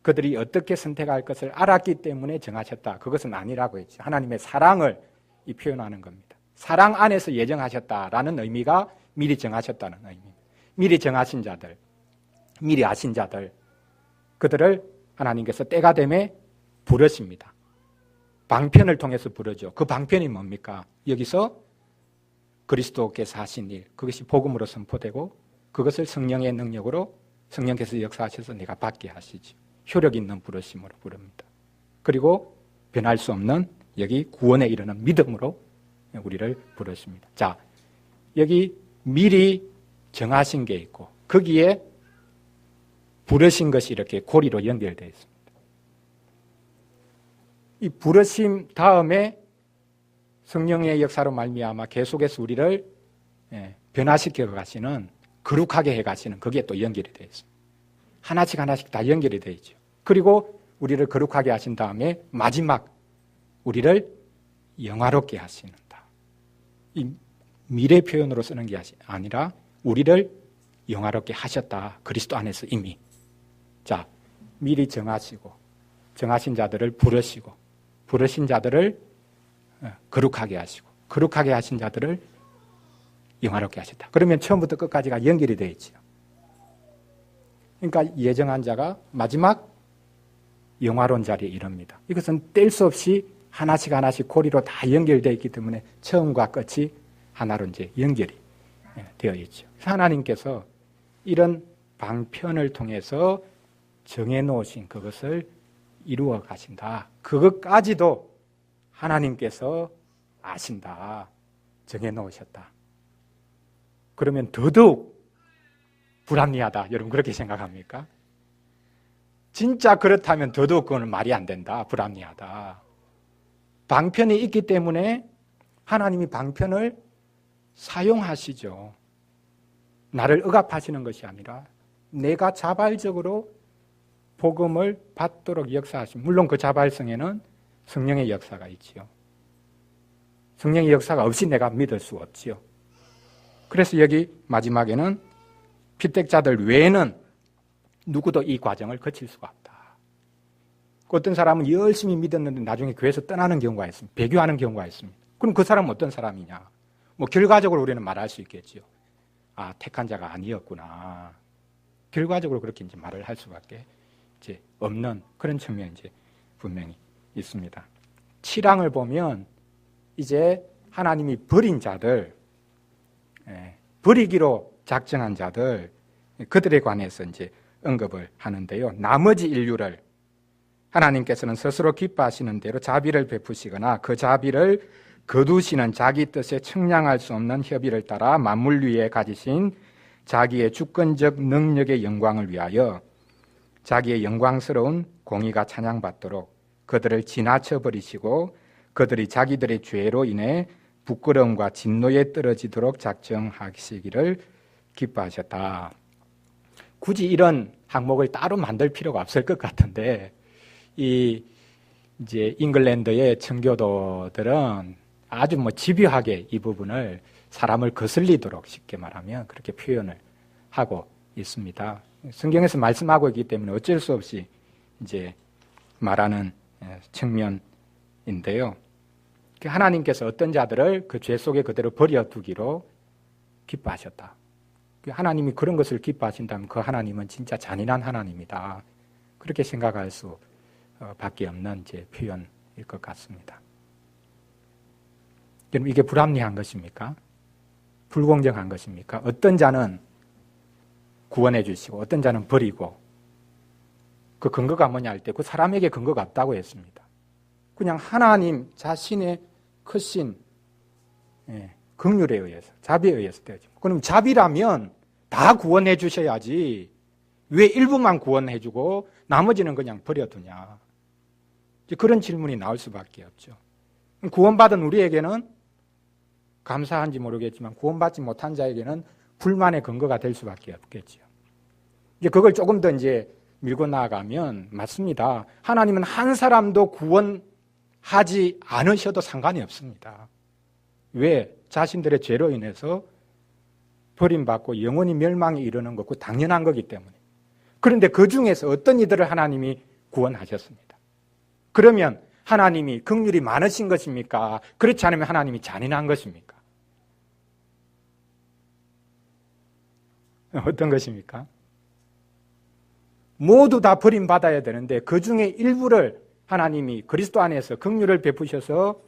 그들이 어떻게 선택할 것을 알았기 때문에 정하셨다. 그것은 아니라고 했죠. 하나님의 사랑을 이 표현하는 겁니다. 사랑 안에서 예정하셨다라는 의미가 미리 정하셨다는 의미입니다. 미리 정하신 자들, 미리 아신 자들, 그들을 하나님께서 때가 되매 부르십니다. 방편을 통해서 부르죠. 그 방편이 뭡니까? 여기서 그리스도께서 하신 일, 그것이 복음으로 선포되고 그것을 성령의 능력으로 성령께서 역사하셔서 내가 받게 하시죠. 효력 있는 부르심으로 부릅니다. 그리고 변할 수 없는 여기 구원에 이르는 믿음으로 우리를 부르십니다. 자, 여기 미리 정하신 게 있고 거기에 부르신 것이 이렇게 고리로 연결되어 있습니다. 이 부르심 다음에 성령의 역사로 말미암아 계속해서 우리를 변화시켜 가시는, 거룩하게 해 가시는, 거기에 또 연결이 되어 있습니다. 하나씩 하나씩 다 연결이 되어 있죠. 그리고 우리를 거룩하게 하신 다음에 마지막 우리를 영화롭게 하시는다. 이 미래 표현으로 쓰는 게 아니라 우리를 영화롭게 하셨다. 그리스도 안에서 이미. 자, 미리 정하시고 정하신 자들을 부르시고 부르신 자들을 거룩하게 하시고 거룩하게 하신 자들을 영화롭게 하셨다. 그러면 처음부터 끝까지가 연결이 되어 있죠. 그러니까 예정한 자가 마지막 영화로운 자리에 이릅니다. 이것은 뗄 수 없이 하나씩 하나씩 고리로 다 연결되어 있기 때문에 처음과 끝이 하나로 이제 연결이 되어 있죠. 하나님께서 이런 방편을 통해서 정해놓으신 그것을 이루어 가신다. 그것까지도 하나님께서 아신다. 정해놓으셨다. 그러면 더더욱 불합리하다. 여러분 그렇게 생각합니까? 진짜 그렇다면 더더욱 그거는 말이 안 된다. 불합리하다. 방편이 있기 때문에 하나님이 방편을 사용하시죠. 나를 억압하시는 것이 아니라 내가 자발적으로 복음을 받도록 역사하신, 물론 그 자발성에는 성령의 역사가 있지요. 성령의 역사가 없이 내가 믿을 수 없지요. 그래서 여기 마지막에는 피택자들 외에는 누구도 이 과정을 거칠 수가 없다. 어떤 사람은 열심히 믿었는데 나중에 교회에서 떠나는 경우가 있습니다. 배교하는 경우가 있습니다. 그럼 그 사람은 어떤 사람이냐? 뭐 결과적으로 우리는 말할 수 있겠지요. 아, 택한 자가 아니었구나. 결과적으로 그렇게 이제 말을 할 수밖에 이제 없는 그런 측면이 이제 분명히 있습니다. 7항을 보면 이제 하나님이 버린 자들, 버리기로 작정한 자들, 그들에 관해서 이제 언급을 하는데요. 나머지 인류를 하나님께서는 스스로 기뻐하시는 대로 자비를 베푸시거나 그 자비를 거두시는 자기 뜻에 측량할 수 없는 협의를 따라 만물 위에 가지신 자기의 주권적 능력의 영광을 위하여 자기의 영광스러운 공의가 찬양받도록 그들을 지나쳐 버리시고 그들이 자기들의 죄로 인해 부끄러움과 진노에 떨어지도록 작정하시기를 기뻐하셨다. 굳이 이런 항목을 따로 만들 필요가 없을 것 같은데 이제 잉글랜드의 청교도들은 아주 집요하게 이 부분을 사람을 거슬리도록 쉽게 말하면 그렇게 표현을 하고 있습니다. 성경에서 말씀하고 있기 때문에 어쩔 수 없이 이제 말하는 측면인데요. 하나님께서 어떤 자들을 그 죄 속에 그대로 버려두기로 기뻐하셨다. 하나님이 그런 것을 기뻐하신다면 그 하나님은 진짜 잔인한 하나님이다. 그렇게 생각할 수 밖에 없는 이제 표현일 것 같습니다. 그럼 이게 불합리한 것입니까? 불공정한 것입니까? 어떤 자는 구원해 주시고 어떤 자는 버리고 그 근거가 뭐냐 할 때 그 사람에게 근거가 없다고 했습니다. 그냥 하나님 자신의 크신 긍휼에 의해서, 자비에 의해서 되죠. 그럼 자비라면 다 구원해 주셔야지 왜 일부만 구원해 주고 나머지는 그냥 버려두냐. 그런 질문이 나올 수밖에 없죠. 구원받은 우리에게는 감사한지 모르겠지만 구원받지 못한 자에게는 불만의 근거가 될 수밖에 없겠죠. 이제 그걸 조금 더 이제 밀고 나아가면 맞습니다. 하나님은 한 사람도 구원하지 않으셔도 상관이 없습니다. 왜? 자신들의 죄로 인해서 버림받고 영원히 멸망에 이르는 것고 당연한 거기 때문에. 그런데 그 중에서 어떤 이들을 하나님이 구원하셨습니다. 그러면 하나님이 긍휼이 많으신 것입니까? 그렇지 않으면 하나님이 잔인한 것입니까? 어떤 것입니까? 모두 다 버림받아야 되는데 그 중에 일부를 하나님이 그리스도 안에서 긍휼을 베푸셔서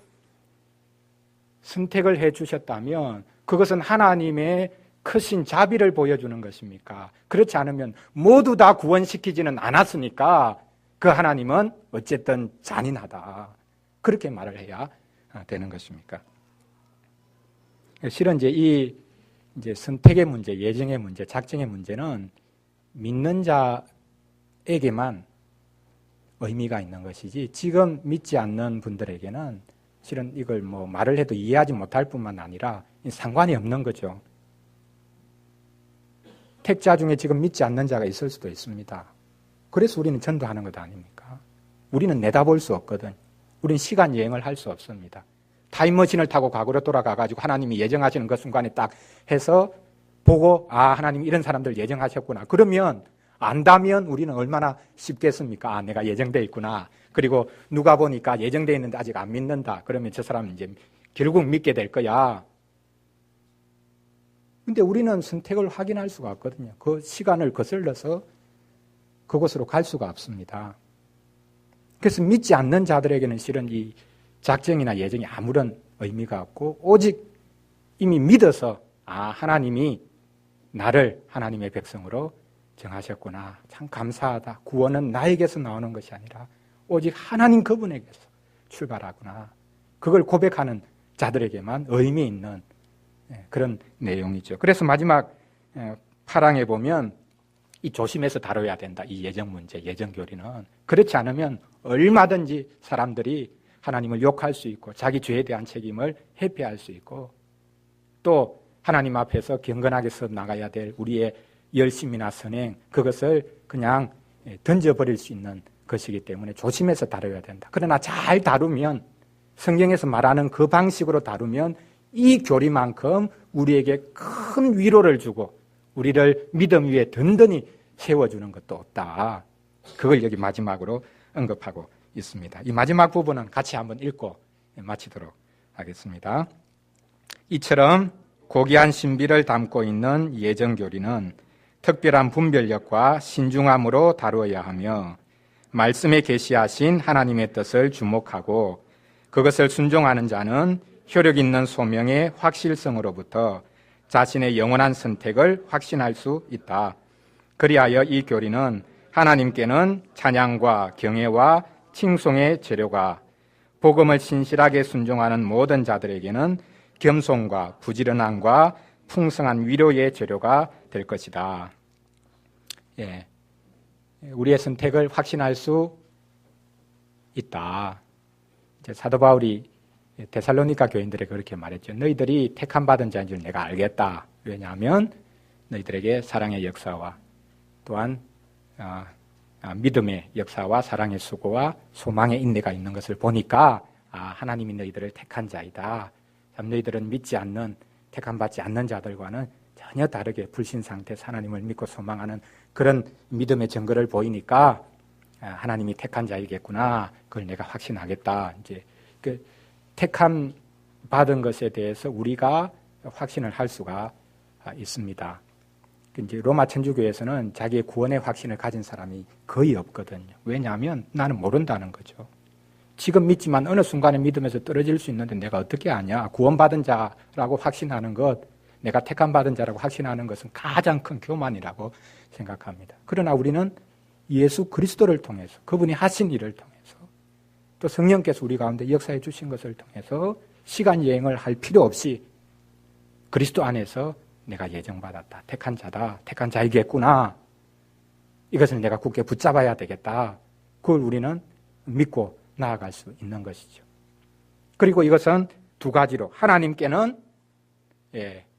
선택을 해 주셨다면 그것은 하나님의 크신 자비를 보여주는 것입니까? 그렇지 않으면 모두 다 구원시키지는 않았으니까 그 하나님은 어쨌든 잔인하다. 그렇게 말을 해야 되는 것입니까? 실은 이제 선택의 문제, 예정의 문제, 작정의 문제는 믿는 자에게만 의미가 있는 것이지 지금 믿지 않는 분들에게는 실은 이걸 뭐 말을 해도 이해하지 못할 뿐만 아니라 상관이 없는 거죠. 택자 중에 지금 믿지 않는 자가 있을 수도 있습니다. 그래서 우리는 전도하는 것 아닙니까? 우리는 내다볼 수 없거든. 우리는 시간 여행을 할 수 없습니다. 타임머신을 타고 과거로 돌아가가지고 하나님이 예정하시는 그 순간에 딱 해서 보고 하나님이 이런 사람들 예정하셨구나. 그러면 안다면 우리는 얼마나 쉽겠습니까? 내가 예정되어 있구나. 그리고 누가 보니까 예정되어 있는데 아직 안 믿는다. 그러면 저 사람은 이제 결국 믿게 될 거야. 근데 우리는 선택을 확인할 수가 없거든요. 그 시간을 거슬러서 그곳으로 갈 수가 없습니다. 그래서 믿지 않는 자들에게는 실은 이 작정이나 예정이 아무런 의미가 없고 오직 이미 믿어서 하나님이 나를 하나님의 백성으로 정하셨구나. 참 감사하다. 구원은 나에게서 나오는 것이 아니라 오직 하나님 그분에게서 출발하구나. 그걸 고백하는 자들에게만 의미 있는 그런 내용이죠. 그래서 마지막 8항에 보면 이 조심해서 다뤄야 된다. 이 예정 문제, 예정 교리는. 그렇지 않으면 얼마든지 사람들이 하나님을 욕할 수 있고 자기 죄에 대한 책임을 회피할 수 있고 또 하나님 앞에서 경건하게 서 나가야 될 우리의 열심이나 선행 그것을 그냥 던져버릴 수 있는 것이기 때문에 조심해서 다뤄야 된다. 그러나 잘 다루면 성경에서 말하는 그 방식으로 다루면 이 교리만큼 우리에게 큰 위로를 주고 우리를 믿음 위에 든든히 세워주는 것도 없다. 그걸 여기 마지막으로 언급하고 있습니다. 이 마지막 부분은 같이 한번 읽고 마치도록 하겠습니다. 이처럼 고귀한 신비를 담고 있는 예정교리는 특별한 분별력과 신중함으로 다루어야 하며 말씀에 계시하신 하나님의 뜻을 주목하고 그것을 순종하는 자는 효력 있는 소명의 확실성으로부터 자신의 영원한 선택을 확신할 수 있다. 그리하여 이 교리는 하나님께는 찬양과 경애와 칭송의 재료가 복음을 신실하게 순종하는 모든 자들에게는 겸손과 부지런함과 풍성한 위로의 재료가 될 것이다. 우리의 선택을 확신할 수 있다. 이제 사도 바울이 데살로니가 교인들에게 그렇게 말했죠. 너희들이 택함 받은 자인 줄 내가 알겠다. 왜냐하면 너희들에게 사랑의 역사와 또한 믿음의 역사와 사랑의 수고와 소망의 인내가 있는 것을 보니까 하나님이 너희들을 택한 자이다. 참 너희들은 믿지 않는 택함 받지 않는 자들과는 전혀 다르게 불신 상태에서 하나님을 믿고 소망하는 그런 믿음의 증거를 보이니까 하나님이 택한 자이겠구나. 그걸 내가 확신하겠다. 이제 그 택함 받은 것에 대해서 우리가 확신을 할 수가 있습니다. 이제 로마 천주교에서는 자기의 구원의 확신을 가진 사람이 거의 없거든요. 왜냐하면 나는 모른다는 거죠. 지금 믿지만 어느 순간에 믿음에서 떨어질 수 있는데 내가 어떻게 아냐. 구원받은 자라고 확신하는 것, 내가 택함 받은 자라고 확신하는 것은 가장 큰 교만이라고 생각합니다. 그러나 우리는 예수 그리스도를 통해서, 그분이 하신 일을 통해서, 또 성령께서 우리 가운데 역사해 주신 것을 통해서 시간 여행을 할 필요 없이 그리스도 안에서 내가 예정받았다, 택한 자다, 택한 자이겠구나, 이것을 내가 굳게 붙잡아야 되겠다, 그걸 우리는 믿고 나아갈 수 있는 것이죠. 그리고 이것은 두 가지로, 하나님께는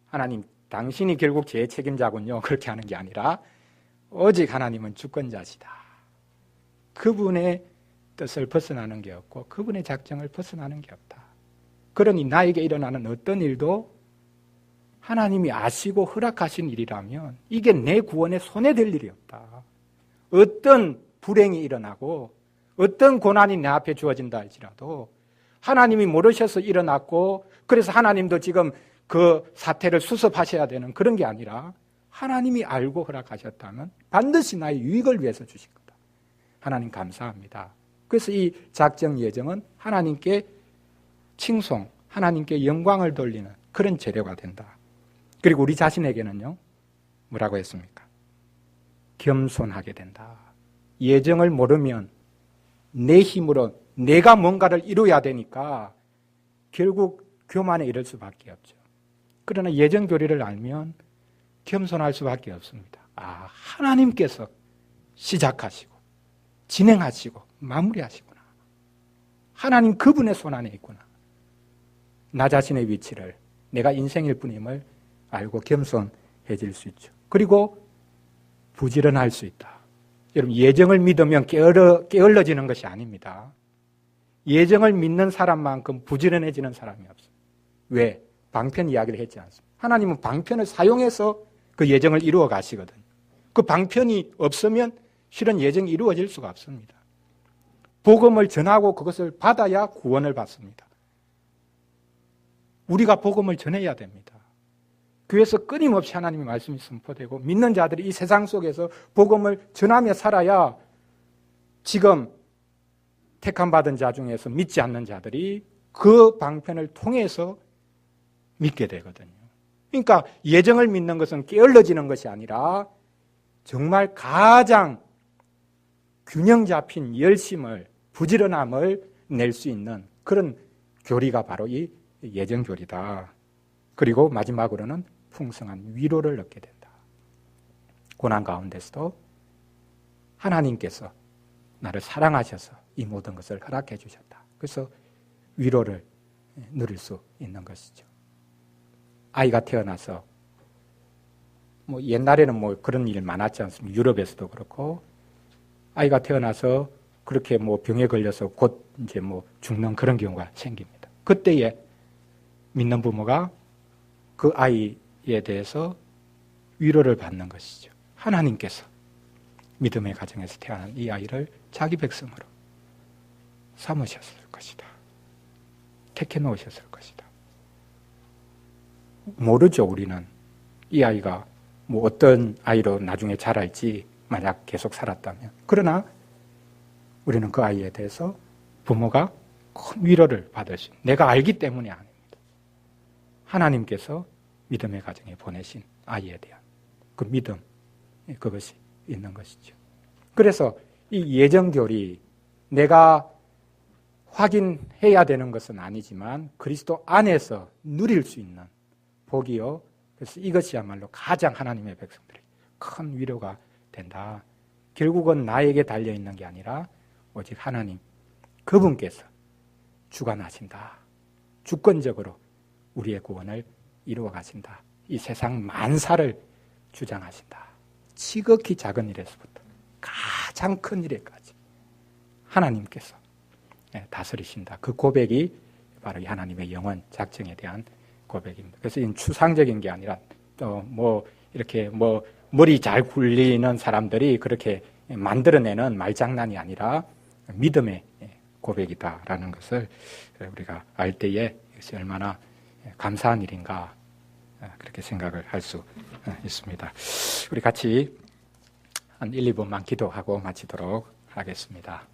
하나님 당신이 결국 제 책임자군요, 그렇게 하는 게 아니라 오직 하나님은 주권자시다, 그분의 뜻을 벗어나는 게 없고 그분의 작정을 벗어나는 게 없다. 그러니 나에게 일어나는 어떤 일도 하나님이 아시고 허락하신 일이라면 이게 내 구원에 손해될 일이 없다. 어떤 불행이 일어나고 어떤 고난이 내 앞에 주어진다 할지라도 하나님이 모르셔서 일어났고 그래서 하나님도 지금 그 사태를 수습하셔야 되는 그런 게 아니라 하나님이 알고 허락하셨다면 반드시 나의 유익을 위해서 주신 거다. 하나님 감사합니다. 그래서 이 작정 예정은 하나님께 칭송, 하나님께 영광을 돌리는 그런 재료가 된다. 그리고 우리 자신에게는요, 뭐라고 했습니까? 겸손하게 된다. 예정을 모르면 내 힘으로 내가 뭔가를 이루어야 되니까 결국 교만에 이를 수밖에 없죠. 그러나 예정 교리를 알면 겸손할 수밖에 없습니다. 하나님께서 시작하시고 진행하시고 마무리하시구나. 하나님 그분의 손안에 있구나. 나 자신의 위치를, 내가 인생일 뿐임을 알고 겸손해질 수 있죠. 그리고 부지런할 수 있다. 여러분, 예정을 믿으면 게을러지는 것이 아닙니다. 예정을 믿는 사람만큼 부지런해지는 사람이 없어요. 왜? 방편 이야기를 했지 않습니까? 하나님은 방편을 사용해서 그 예정을 이루어 가시거든요. 그 방편이 없으면 실은 예정이 이루어질 수가 없습니다. 복음을 전하고 그것을 받아야 구원을 받습니다. 우리가 복음을 전해야 됩니다. 교회에서 끊임없이 하나님의 말씀이 선포되고 믿는 자들이 이 세상 속에서 복음을 전하며 살아야 지금 택함받은 자 중에서 믿지 않는 자들이 그 방편을 통해서 믿게 되거든요. 그러니까 예정을 믿는 것은 게을러지는 것이 아니라 정말 가장 균형 잡힌 열심을, 부지런함을 낼 수 있는 그런 교리가 바로 이 예정 교리다. 그리고 마지막으로는 풍성한 위로를 얻게 된다. 고난 가운데서도 하나님께서 나를 사랑하셔서 이 모든 것을 허락해 주셨다. 그래서 위로를 누릴 수 있는 것이죠. 아이가 태어나서 옛날에는 그런 일 많았지 않습니까? 유럽에서도 그렇고 아이가 태어나서 그렇게 병에 걸려서 곧 이제 죽는 그런 경우가 생깁니다. 그때에 믿는 부모가 그 아이에 대해서 위로를 받는 것이죠. 하나님께서 믿음의 가정에서 태어난 이 아이를 자기 백성으로 삼으셨을 것이다. 택해 놓으셨을 것이다. 모르죠, 우리는. 이 아이가 어떤 아이로 나중에 자랄지 만약 계속 살았다면. 그러나 우리는 그 아이에 대해서 부모가 큰 위로를 받을 수 있는, 내가 알기 때문이 아닙니다. 하나님께서 믿음의 가정에 보내신 아이에 대한 그 믿음, 그것이 있는 것이죠. 그래서 이 예정교리, 내가 확인해야 되는 것은 아니지만 그리스도 안에서 누릴 수 있는 복이요. 그래서 이것이야말로 가장 하나님의 백성들에게 큰 위로가 된다. 결국은 나에게 달려있는 게 아니라 오직 하나님, 그분께서 주관하신다. 주권적으로 우리의 구원을 이루어 가신다. 이 세상 만사를 주장하신다. 지극히 작은 일에서부터 가장 큰 일에까지 하나님께서 다스리신다. 그 고백이 바로 이 하나님의 영원 작정에 대한 고백입니다. 그래서 이는 추상적인 게 아니라 또 이렇게 머리 잘 굴리는 사람들이 그렇게 만들어내는 말장난이 아니라 믿음의 고백이다라는 것을 우리가 알 때에 이것이 얼마나 감사한 일인가 그렇게 생각을 할 수 있습니다. 우리 같이 한 1, 2분만 기도하고 마치도록 하겠습니다.